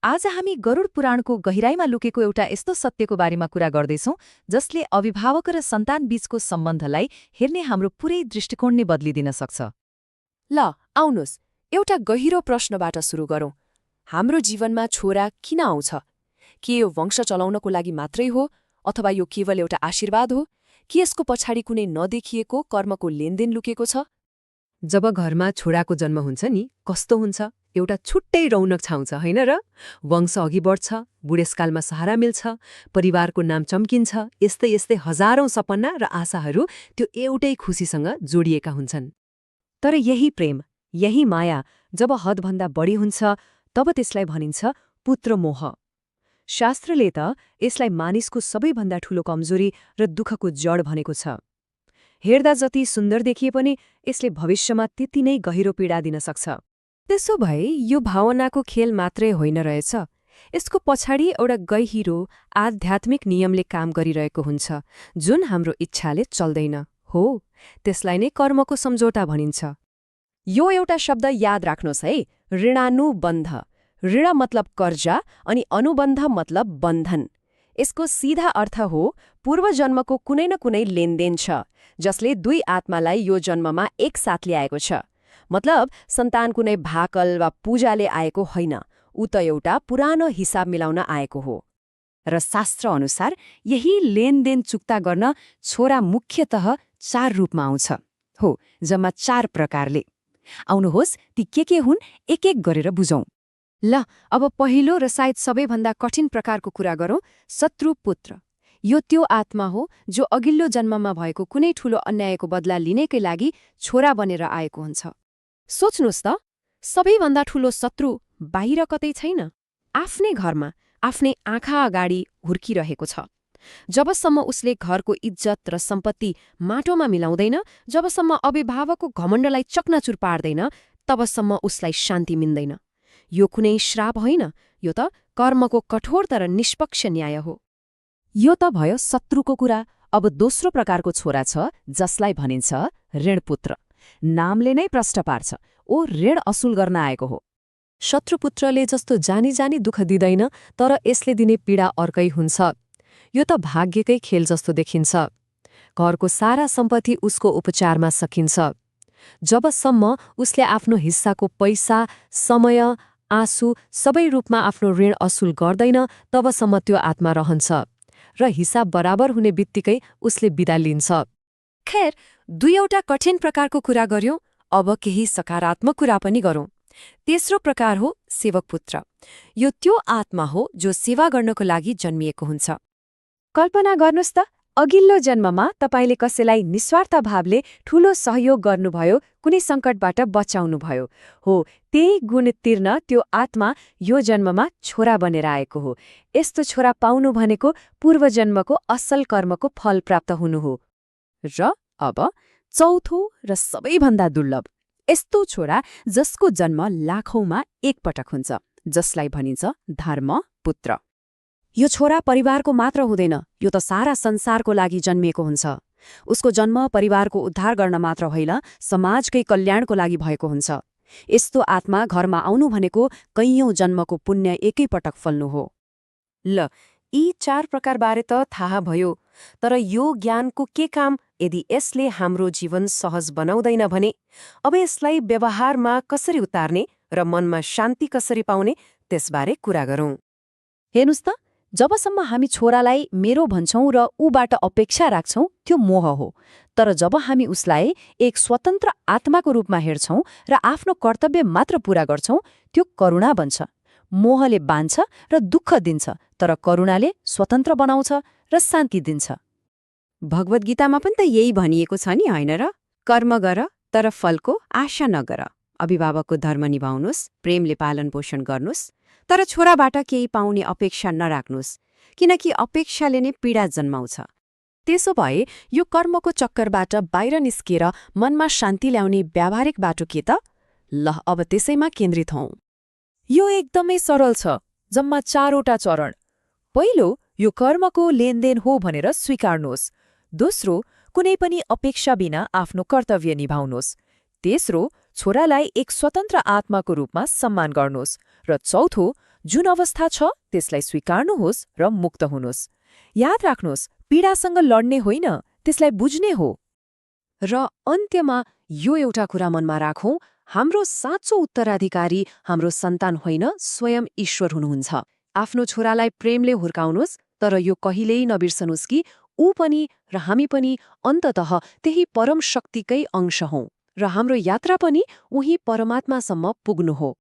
आज हामी गरुड पुराणको गहिराईमा लुकेको एउटा यस्तो सत्यको बारेमा कुरा गर्दैछौं जसले अभिभावक र सन्तान बीचको सम्बन्धलाई हेर्ने हाम्रो पुरै दृष्टिकोण नै बदलिदिन सक्छ। ल आउनुहोस् एउटा गहिरो प्रश्नबाट सुरु गरौं। हाम्रो जीवनमा छोरा किन आउँछ? के यो वंश चलाउनको लागि मात्रै हो अथवा यो केवल एउटा आशीर्वाद हो कि यसको पछाडि कुनै नदेखिएको कर्मको लेनदेन लुकेको छ? जब घरमा छोराको जन्म हुन्छ नि कस्तो हुन्छ, एउटा छुट्टै रौनक छाउँछ होइन र? वंश अघि बढ्छ, बुढेसकालमा सहारा मिल्छ, परिवारको नाम चम्किन्छ। यस्तै यस्तै हजारौं सपना र आशाहरू त्यो एउटै खुसीसँग जोडिएका हुन्छन्। तर यही प्रेम, यही माया जब हदभन्दा बढी हुन्छ तब त्यसलाई भनिन्छ पुत्रमोह। शास्त्रले त यसलाई मानिसको सबैभन्दा ठूलो कमजोरी र दुःखको जड भनेको छ। हेर्दा जति सुन्दर देखिए पनि यसले भविष्यमा त्यति नै गहिरो पीडा दिन सक्छ। त्यसो भए यो भावनाको खेल मात्रै होइन रहेछ, यसको पछाडि एउटा गहिरो आध्यात्मिक नियमले काम गरिरहेको हुन्छ जुन हाम्रो इच्छाले चल्दैन। हो, त्यसलाई नै कर्मको सम्झौता भनिन्छ। यो एउटा शब्द याद राख्नुहोस् है, ऋणानुबन्ध। ऋण मतलब कर्जा अनि अनुबन्ध मतलब बन्धन। यसको सीधा अर्थ हो पूर्वजन्मको कुनै न कुनै लेनदेन छ जसले दुई आत्मालाई यो जन्ममा एकसाथ ल्याएको छ। मतलब सन्तान कुनै भाकल वा पूजाले आएको होइन, ऊ त एउटा पुरानो हिसाब मिलाउन आएको हो। र शास्त्र अनुसार यही लेनदेन चुक्ता गर्न छोरा मुख्यतः 4 रूपमा आउँछ। हो, जम्मा 4 प्रकारले। आउनुहोस् ती के हुन् एक एक गरेर बुझौं। ल अब पहिलो र सायद सबैभन्दा कठिन प्रकारको कुरा गरौं, शत्रु पुत्र। यो त्यो आत्मा हो जो अघिल्लो जन्ममा भएको कुनै ठूलो अन्यायको बदला लिनैकै लागि छोरा बनेर आएको हुन्छ। सोच्नुहोस् त, सबैभन्दा ठूलो शत्रु बाहिर कतै छैन, आफ्नै घरमा आफ्नै आँखा अगाडि हुर्किरहेको छ। जबसम्म उसले घरको इज्जत र सम्पत्ति माटोमा मिलाउँदैन, जबसम्म अभिभावकको घमण्डलाई चकनाचुर पार्दैन, तबसम्म उसलाई शान्ति मिल्दैन। यो कुनै श्राप होइन, यो त कर्मको कठोर तर निष्पक्ष न्याय हो। यो त भयो शत्रुको कुरा। अब दोस्रो प्रकारको छोरा छ जसलाई भनिन्छ ऋणपुत्र। नामले नै प्रश्न पार्छ, ओ ऋण असुल गर्न आएको हो। शत्रुपुत्रले जस्तो जानी जानी दुःख दिँदैन, तर यसले दिने पीडा अर्कै हुन्छ। यो त भाग्यकै खेल जस्तो देखिन्छ। घरको सारा सम्पत्ति उसको उपचारमा सकिन्छ। जबसम्म उसले आफ्नो हिस्साको पैसा, समय, आँसु सबै रूपमा आफ्नो ऋण असुल गर्दैन, तबसम्म त्यो आत्मा रहन्छ र हिसाब बराबर हुने बित्तिकै उसले बिदा लिन्छ। खैर, दुईवटा कठिन प्रकारको कुरा गर्यौं, अब केही सकारात्मक कुरा पनि गरौं। तेस्रो प्रकार हो सेवकपुत्र। यो त्यो आत्मा हो जो सेवा गर्नको लागि जन्मिएको हुन्छ। कल्पना गर्नुहोस् त, अघिल्लो जन्ममा तपाईले कसैलाई निस्वार्थ भावले ठूलो सहयोग गर्नुभयो, कुनै सङ्कटबाट बचाउनुभयो। हो, त्यही गुण तिर्न त्यो आत्मा यो जन्ममा छोरा बनेर आएको हो। यस्तो छोरा पाउनु भनेको पूर्वजन्मको असल कर्मको फल प्राप्त हुनु हो। र अब चौथो र सबैभन्दा दुर्लभ, यस्तो छोरा जसको जन्म लाखौंमा एकपटक हुन्छ, जसलाई भनिन्छ धर्मपुत्र। यो छोरा परिवारको मात्र हुँदैन, यो त सारा संसारको लागि जन्मिएको हुन्छ। उसको जन्म परिवारको उद्धार गर्न मात्र होइन, समाजकै कल्याणको लागि भएको हुन्छ। यस्तो आत्मा घरमा आउनु भनेको कैयौं जन्मको पुण्य एकैपटक फल्नु हो। ल, यी 4 प्रकारबारे त थाहा भयो, तर यो ज्ञानको के काम यदि यसले हाम्रो जीवन सहज बनाउँदैन भने? अब यसलाई व्यवहारमा कसरी उतार्ने र मनमा शान्ति कसरी पाउने, त्यसबारे कुरा गरौं। हेर्नुस् त, जबसम्म हामी छोरालाई मेरो भन्छौं र ऊबाट अपेक्षा राख्छौं, त्यो मोह हो। तर जब हामी उसलाई एक स्वतन्त्र आत्माको रूपमा हेर्छौं र आफ्नो कर्तव्य मात्र पूरा गर्छौं, त्यो करुणा बन्छ। मोहले बान्छ र दुःख दिन्छ, तर करुणाले स्वतन्त्र बनाउँछ र शान्ति दिन्छ। भगवद् गीतामा पनि त यही भनिएको छ नि, होइन र? कर्म गर तर फलको आशा नगर। अभिभावकको धर्म निभाउनुहोस्, प्रेमले पालन पोषण गर्नुहोस्, तर छोराबाट केही पाउने अपेक्षा नराख्नुहोस्, किनकि अपेक्षाले नै पीडा जन्माउँछ। त्यसो भए यो कर्मको चक्करबाट बाहिर निस्केर मनमा शान्ति ल्याउने व्यावहारिक बाटो के त? ल, अब त्यसैमा केन्द्रित हौं। यो एकदमै सरल छ, जम्मा 4वटा चरण। पहिलो, यो कर्मको लेनदेन हो भनेर स्वीकार्नुहोस्। दोस्रो, कुनै पनि अपेक्षा बिना आफ्नो कर्तव्य निभाउनुहोस्। तेस्रो, छोरालाई एक स्वतन्त्र आत्माको रूपमा सम्मान गर्नुहोस्। र चौथो, जुन अवस्था छ त्यसलाई स्वीकार्नुहोस् र मुक्त हुनुहोस्। याद राख्नुहोस्, पीडासँग लड्ने होइन, त्यसलाई बुझ्ने हो। र अन्त्यमा यो एउटा कुरा मनमा राखौं, हाम्रो साँचो उत्तराधिकारी हाम्रो सन्तान होइन, स्वयं ईश्वर हुनुहुन्छ। आफ्नो छोरालाई प्रेमले हुर्काउनुहोस्, तर यो कहिल्यै नबिर्सनुहोस् कि ऊ पनि र हामी पनि अन्ततः त्यही परम शक्तिकै अंश हौं र हाम्रो यात्रा पनि उही परमात्मासम्म पुग्नु हो।